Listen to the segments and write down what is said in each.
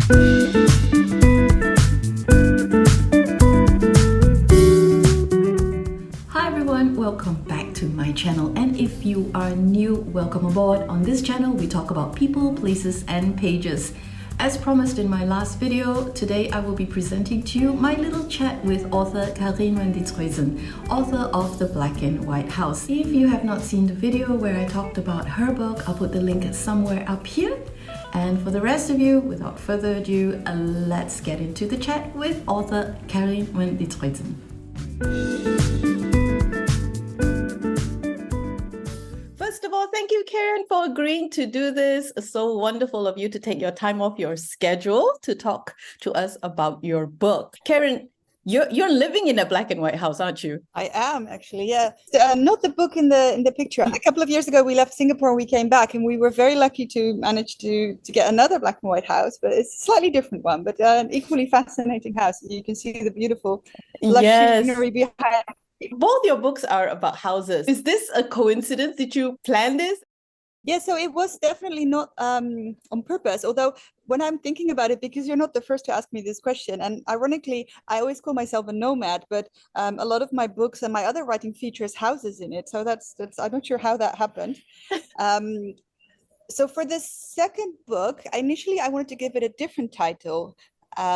Hi everyone, welcome back to my channel, and if you are new, welcome aboard. On this channel we talk about people, places and pages. As promised in my last video, today I will be presenting to you my little chat with author Karien Van Ditzhuijzen, author of The Black and White House. If you have not seen the video where I talked about her book, I'll put the link somewhere up here. And for the rest of you, without further ado, let's get into the chat with author Karien Van Ditzhuijzen. First of all, thank you, Karien, for agreeing to do this. It's so wonderful of you to take your time off your schedule to talk to us about your book. Karien, you're living in a black and white house, aren't you? I am actually, yeah. Not the book in the picture. A couple of years ago, we left Singapore and we came back, and we were very lucky to manage to get another black and white house, but it's a slightly different one, but an equally fascinating house. You can see the beautiful lush scenery behind. Both your books are about houses. Is this a coincidence? Did you plan this? Yeah, so it was definitely not on purpose, although when I'm thinking about it, because you're not the first to ask me this question, and ironically, I always call myself a nomad, but a lot of my books and my other writing features houses in it. So that's I'm not sure how that happened. So for the second book, initially I wanted to give it a different title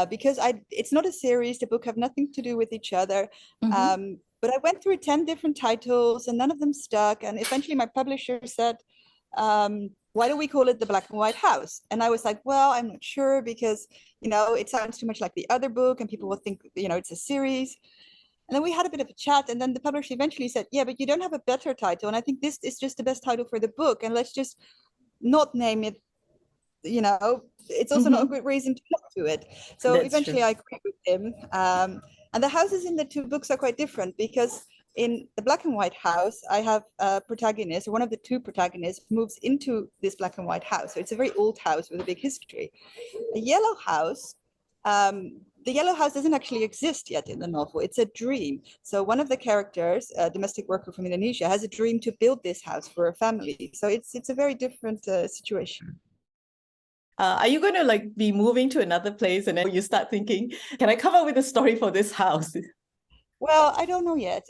because it's not a series. The book have nothing to do with each other. But I went through 10 different titles and none of them stuck. And eventually my publisher said, why don't we call it The Black and White House? And I was like, well, I'm not sure because, it sounds too much like the other book and people will think, it's a series. And then we had a bit of a chat, and then the publisher eventually said, yeah, but you don't have a better title. And I think this is just the best title for the book. And let's just not name it, it's also not a good reason to look to it. So that's eventually true. I agreed with him. And the houses in the two books are quite different because in The Black and White House, I have a protagonist, or one of the two protagonists moves into this black and white house. So it's a very old house with a big history. The yellow house, doesn't actually exist yet in the novel. It's a dream. So one of the characters, a domestic worker from Indonesia, has a dream to build this house for a family. So it's a very different situation. Are you going to be moving to another place and then you start thinking, can I come up with a story for this house? Well, I don't know yet.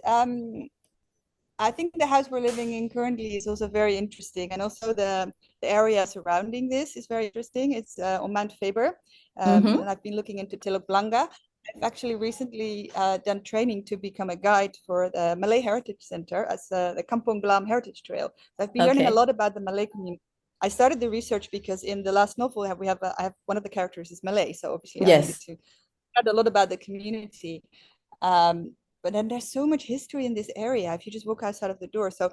I think the house we're living in currently is also very interesting. And also the area surrounding this is very interesting. It's on Mount Faber. And I've been looking into Teluk Blangah. I've actually recently done training to become a guide for the Malay Heritage Center as the Kampung Glam Heritage Trail. So I've been learning a lot about the Malay community. I started the research because in the last novel I have one of the characters is Malay, so obviously I needed to add a lot about the community. But then there's so much history in this area if you just walk outside of the door. So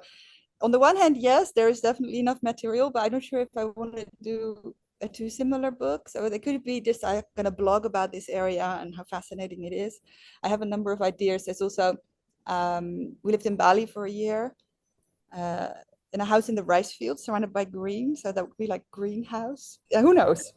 on the one hand, yes, there is definitely enough material, but I'm not sure if I want to do a two similar books, or they could be just I'm gonna blog about this area and how fascinating it is. I have a number of ideas. There's also we lived in Bali for a year. In a house in the rice field surrounded by green, so that would be like greenhouse. Who knows?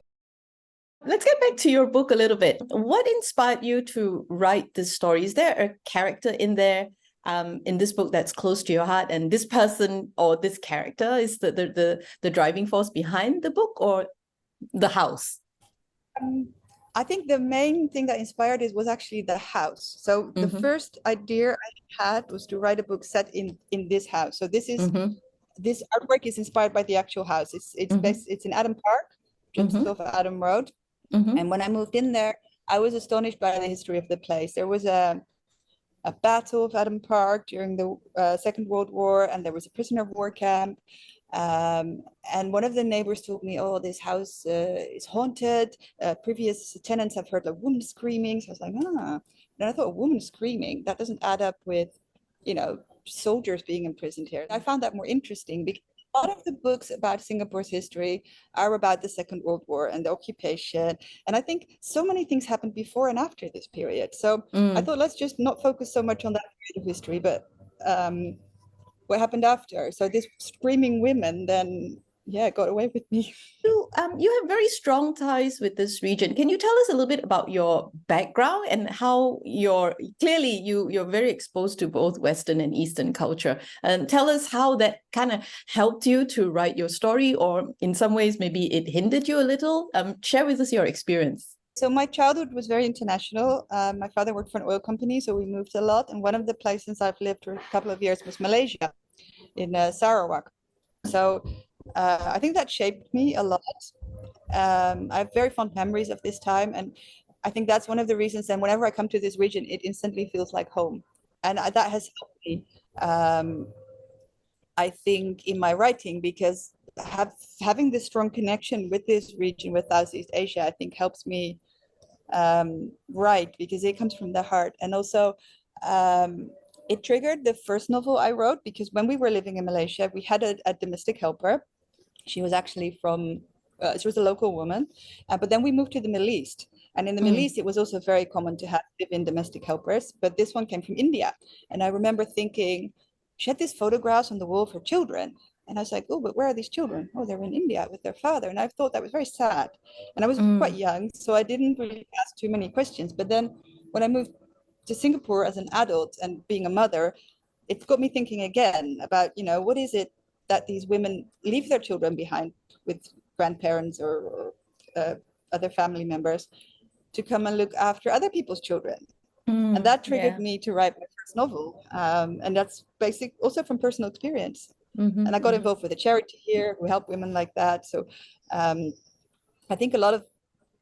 Let's get back to your book a little bit. What inspired you to write this story? Is there a character in there in this book that's close to your heart, and this person or this character is the driving force behind the book, or the house? I think the main thing that inspired it was actually the house. So the first idea I had was to write a book set in this house. So this is this artwork is inspired by the actual house. It's in Adam Park, just off Adam Road. And when I moved in there, I was astonished by the history of the place. There was a battle of Adam Park during the Second World War, and there was a prisoner of war camp. And one of the neighbors told me, oh, this house is haunted. Previous tenants have heard a woman screaming. So I was like, ah. And I thought, a woman screaming, that doesn't add up with, soldiers being imprisoned here. I found that more interesting because a lot of the books about Singapore's history are about the Second World War and the occupation. And I think so many things happened before and after this period. So I thought, let's just not focus so much on that period of history, but what happened after. So this screaming women then, yeah, it got away with me. You have very strong ties with this region. Can you tell us a little bit about your background and how you're very exposed to both Western and Eastern culture? And tell us how that kind of helped you to write your story, or in some ways maybe it hindered you a little. Share with us your experience. So my childhood was very international. My father worked for an oil company, so we moved a lot. And one of the places I've lived for a couple of years was Malaysia, in Sarawak. So I think that shaped me a lot. I have very fond memories of this time, and I think that's one of the reasons. And whenever I come to this region, it instantly feels like home, and that has helped me. I think in my writing, because having this strong connection with this region, with Southeast Asia, I think helps me write, because it comes from the heart. And also it triggered the first novel I wrote, because when we were living in Malaysia, we had a domestic helper. She was actually from she was a local woman, but then we moved to the Middle East, and in the Middle East it was also very common to have live-in domestic helpers, but this one came from India. And I remember thinking, she had these photographs on the wall of her children, and I was like, oh, but where are these children? Oh, they're in India with their father. And I thought that was very sad. And I was quite young, so I didn't really ask too many questions. But then when I moved to Singapore as an adult and being a mother, it got me thinking again about, what is it that these women leave their children behind with grandparents or other family members to come and look after other people's children. And that triggered me to write my first novel. And that's basic also from personal experience. And I got involved with a charity here who help women like that. So I think a lot of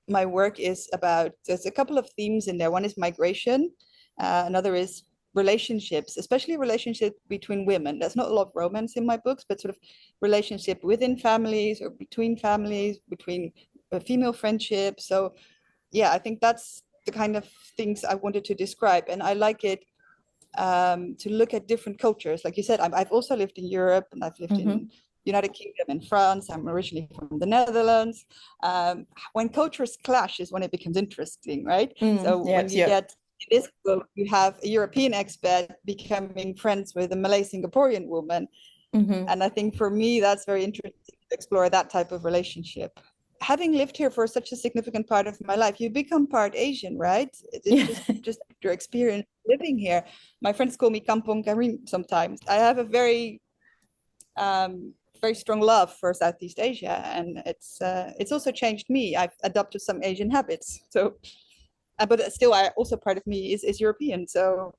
my work is about, there's a couple of themes in there. One is migration. Another is relationships, especially relationship between women. There's not a lot of romance in my books, but sort of relationship within families or between families, between female friendships. So yeah, I think that's the kind of things I wanted to describe. And I like it to look at different cultures. Like you said, I've also lived in Europe, and I've lived in United Kingdom and France. I'm originally from the Netherlands. When cultures clash is when it becomes interesting, right? So when you get in this book, you have a European expat becoming friends with a Malay Singaporean woman. And I think for me, that's very interesting to explore that type of relationship. Having lived here for such a significant part of my life, you become part Asian, right? It's just your experience living here. My friends call me Kampong Karien sometimes. I have a very strong love for Southeast Asia, and it's also changed me. I've adopted some Asian habits. So, but still, also part of me is European. So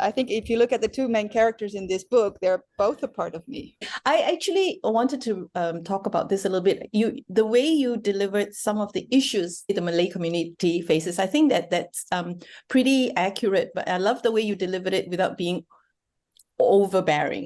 I think if you look at the two main characters in this book, they're both a part of me. I actually wanted to talk about this a little bit. The way you delivered some of the issues the Malay community faces, I think that's pretty accurate, but I love the way you delivered it without being overbearing.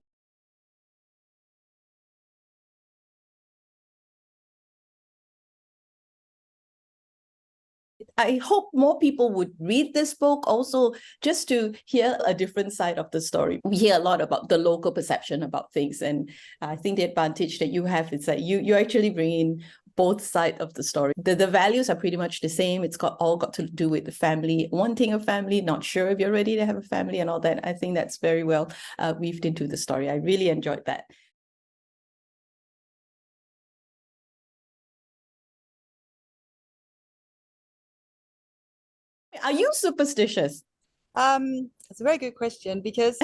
I hope more people would read this book also, just to hear a different side of the story. We hear a lot about the local perception about things, and I think the advantage that you have is that you actually bring in both sides of the story. The values are pretty much the same. It's all got to do with the family, wanting a family, not sure if you're ready to have a family and all that. I think that's very well weaved into the story. I really enjoyed that. Are you superstitious? It's a very good question, because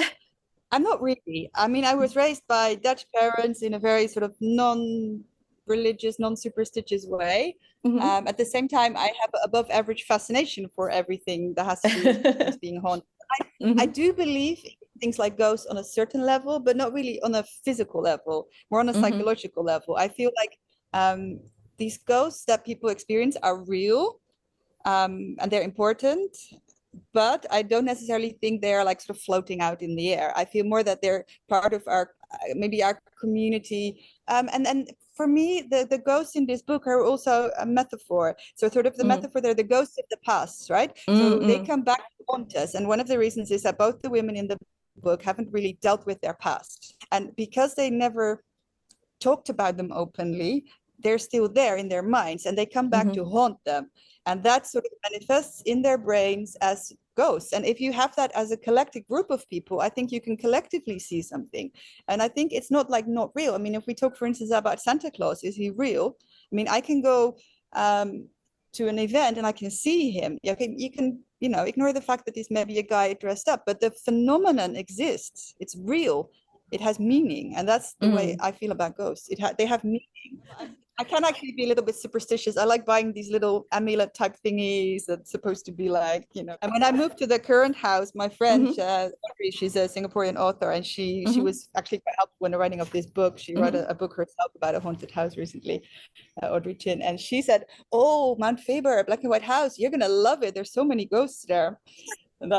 I'm not really. I mean, I was raised by Dutch parents in a very sort of non-religious, non-superstitious way. At the same time, I have above average fascination for everything that has to do with being haunted. I do believe in things like ghosts on a certain level, but not really on a physical level, more on a psychological level. I feel like these ghosts that people experience are real, and they're important, but I don't necessarily think they're like sort of floating out in the air. I feel more that they're part of our maybe our community. And for me, the ghosts in this book are also a metaphor. So sort of the metaphor, they're the ghosts of the past, right? So they come back to haunt us. And one of the reasons is that both the women in the book haven't really dealt with their past. And because they never talked about them openly, they're still there in their minds, and they come back to haunt them. And that sort of manifests in their brains as ghosts. And if you have that as a collective group of people, I think you can collectively see something. And I think it's not like not real. I mean, if we talk, for instance, about Santa Claus, is he real? I mean, I can go to an event and I can see him. You can, ignore the fact that he's maybe a guy dressed up, but the phenomenon exists. It's real. It has meaning. And that's the way I feel about ghosts. They have meaning. I can actually be a little bit superstitious. I like buying these little amulet type thingies that's supposed to be like, And when I moved to the current house, my friend, Audrey, she's a Singaporean author, and she was actually quite helpful in the writing of this book. She wrote a book herself about a haunted house recently, Audrey Chin, and she said, "Oh, Mount Faber, black and white house, you're gonna love it. There's so many ghosts there." And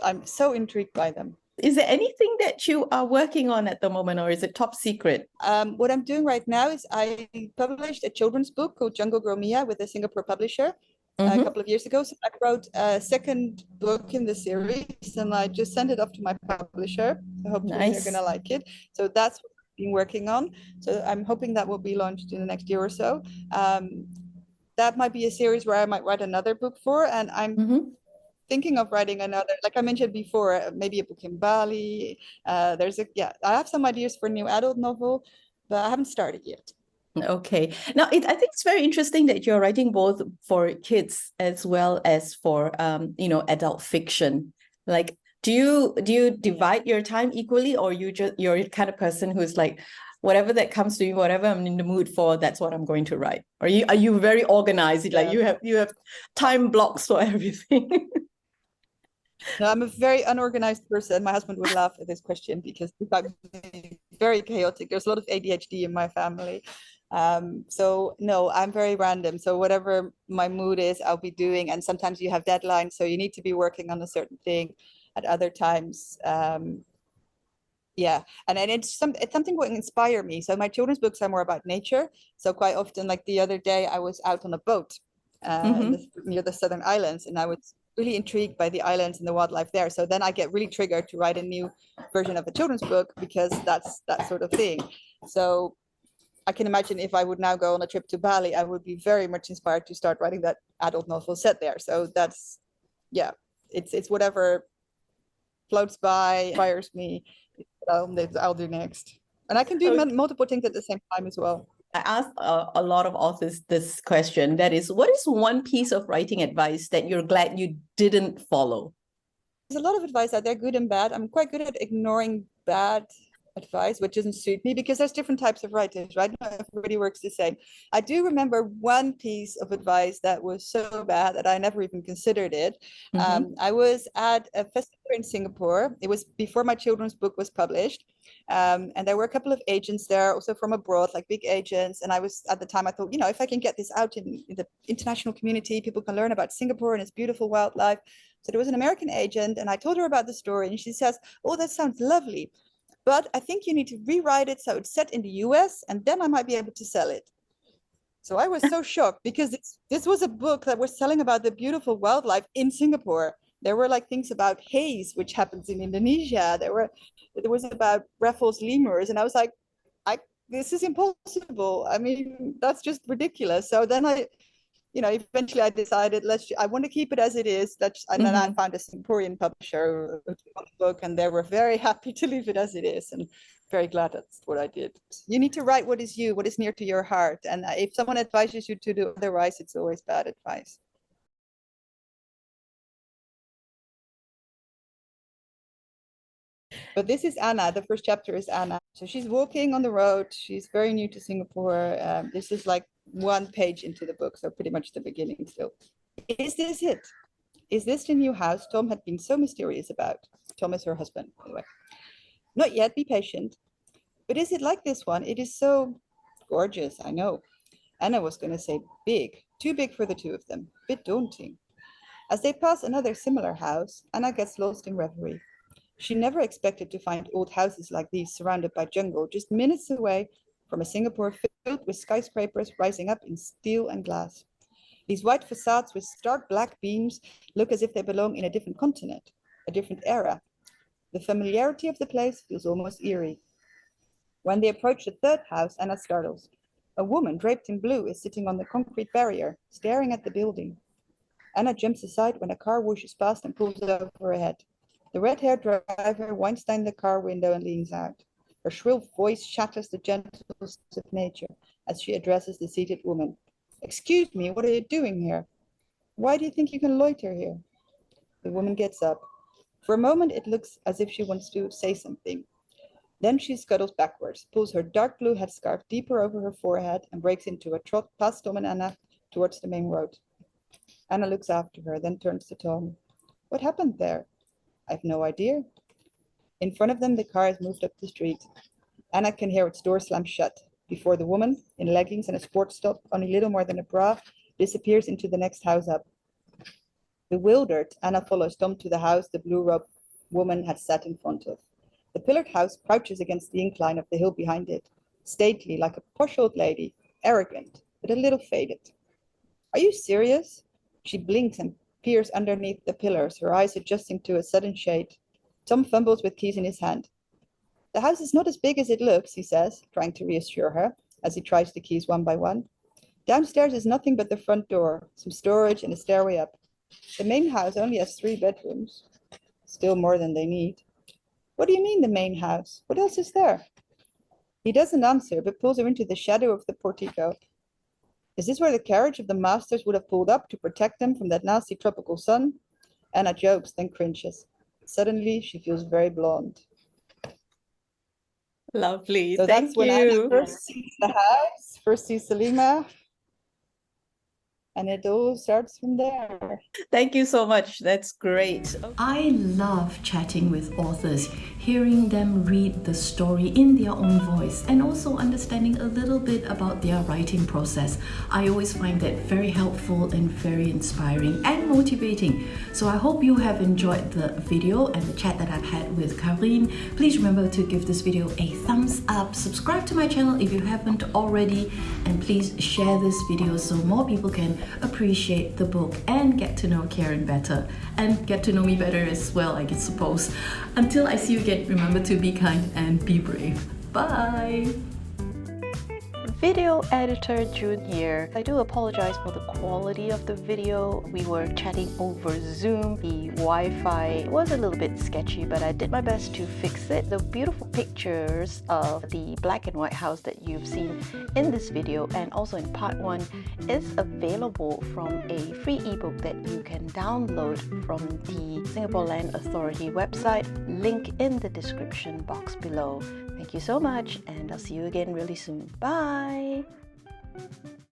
I'm so intrigued by them. Is there anything that you are working on at the moment, or is it top secret? What I'm doing right now is I published a children's book called Jungle Girl Mia with a Singapore publisher a couple of years ago. So I wrote a second book in the series, and I just sent it off to my publisher. Hopefully they're going to like it. So that's what I've been working on. So I'm hoping that will be launched in the next year or so. That might be a series where I might write another book for, and I'm thinking of writing another, like I mentioned before, maybe a book in Bali. I have some ideas for a new adult novel, but I haven't started yet. Okay. Now, I think it's very interesting that you're writing both for kids as well as for, adult fiction. Like, do you divide your time equally, or you're the kind of person who's like, whatever that comes to you, whatever I'm in the mood for, that's what I'm going to write? Or are you very organized? Yeah. Like you have time blocks for everything? No, I'm a very unorganized person. My husband would laugh at this question because I'm very chaotic. There's a lot of ADHD in my family. So no, I'm very random. So whatever my mood is, I'll be doing. And sometimes you have deadlines, so you need to be working on a certain thing at other times. And then it's something will inspire me. So my children's books are more about nature. So quite often, like the other day, I was out on a boat near the Southern Islands, and I was really intrigued by the islands and the wildlife there. So then I get really triggered to write a new version of a children's book because that's that sort of thing. So I can imagine if I would now go on a trip to Bali, I would be very much inspired to start writing that adult novel set there. So that's, it's whatever floats by, inspires me, I'll do next. And I can do multiple things at the same time as well. I asked a lot of authors this question, that is, what is one piece of writing advice that you're glad you didn't follow? There's a lot of advice out there, good and bad. I'm quite good at ignoring bad advice, which doesn't suit me, because there's different types of writers, right? Not everybody works the same. I do remember one piece of advice that was so bad that I never even considered it. I was at a festival in Singapore. It was before my children's book was published. And there were a couple of agents there, also from abroad, like big agents. And I was, at the time, I thought, if I can get this out in the international community, people can learn about Singapore and its beautiful wildlife. So there was an American agent, and I told her about the story, and she says, "Oh, that sounds lovely, but I think you need to rewrite it so it's set in the US, and then I might be able to sell it." So I was so shocked, because this was a book that was selling about the beautiful wildlife in Singapore. There were like things about haze, which happens in Indonesia. There was about Raffles lemurs, and I was like, this is impossible. I mean, that's just ridiculous. So then eventually I decided, I want to keep it as it is. And then I found a Singaporean publisher who took on the book, and they were very happy to leave it as it is, and very glad that's what I did. You need to write what is you, what is near to your heart. And if someone advises you to do otherwise, it's always bad advice. But this is Anna. The first chapter is Anna. So she's walking on the road. She's very new to Singapore. This is like one page into the book, so pretty much the beginning still. Is this it? Is this the new house Tom had been so mysterious about? Tom is her husband, by the way. Not yet, be patient. But is it like this one? It is so gorgeous, I know. Anna was going to say big, too big for the two of them, bit daunting. As they pass another similar house, Anna gets lost in reverie. She never expected to find old houses like these surrounded by jungle, just minutes away from a Singapore filled with skyscrapers rising up in steel and glass. These white facades with stark black beams look as if they belong in a different continent, a different era. The familiarity of the place feels almost eerie. When they approach the third house, Anna startles. A woman draped in blue is sitting on the concrete barrier, staring at the building. Anna jumps aside when a car whooshes past and pulls over her head. The red-haired driver winds down the car window and leans out. Her shrill voice shatters the gentleness of nature as she addresses the seated woman. "Excuse me, what are you doing here? Why do you think you can loiter here?" The woman gets up. For a moment, it looks as if she wants to say something. Then she scuttles backwards, pulls her dark blue headscarf deeper over her forehead, and breaks into a trot past Tom and Anna towards the main road. Anna looks after her, then turns to Tom. "What happened there?" "I've no idea." In front of them, the car has moved up the street. Anna can hear its door slam shut before the woman, in leggings and a sports top, only little more than a bra, disappears into the next house up. Bewildered, Anna follows Tom to the house the blue-robed woman had sat in front of. The pillared house crouches against the incline of the hill behind it, stately like a posh old lady, arrogant, but a little faded. "Are you serious?" She blinks and peers underneath the pillars, her eyes adjusting to a sudden shade. Tom fumbles with keys in his hand. "The house is not as big as it looks," he says, trying to reassure her as he tries the keys one by one. "Downstairs is nothing but the front door, some storage and a stairway up. The main house only has 3 bedrooms. Still more than they need." "What do you mean, the main house? What else is there?" He doesn't answer, but pulls her into the shadow of the portico. "Is this where the carriage of the masters would have pulled up to protect them from that nasty tropical sun?" Anna jokes, then cringes. Suddenly, she feels very blonde. Lovely. So Thank that's when Anna you. first sees the house, first sees Salima, and it all starts from there. Thank you so much. That's great. I love chatting with authors, hearing them read the story in their own voice, and also understanding a little bit about their writing process. I always find that very helpful and very inspiring and motivating. So I hope you have enjoyed the video and the chat that I've had with Karien. Please remember to give this video a thumbs up, subscribe to my channel if you haven't already, and please share this video so more people can appreciate the book and get to know Karien better and get to know me better as well, I suppose. Until I see you again, remember to be kind and be brave. Bye! Video editor June here. I do apologize for the quality of the video. We were chatting over Zoom. The Wi-Fi was a little bit sketchy, but I did my best to fix it. The beautiful pictures of the black and white house that you've seen in this video and also in part 1 is available from a free ebook that you can download from the Singapore Land Authority website. Link in the description box below. Thank you so much, and I'll see you again really soon. Bye!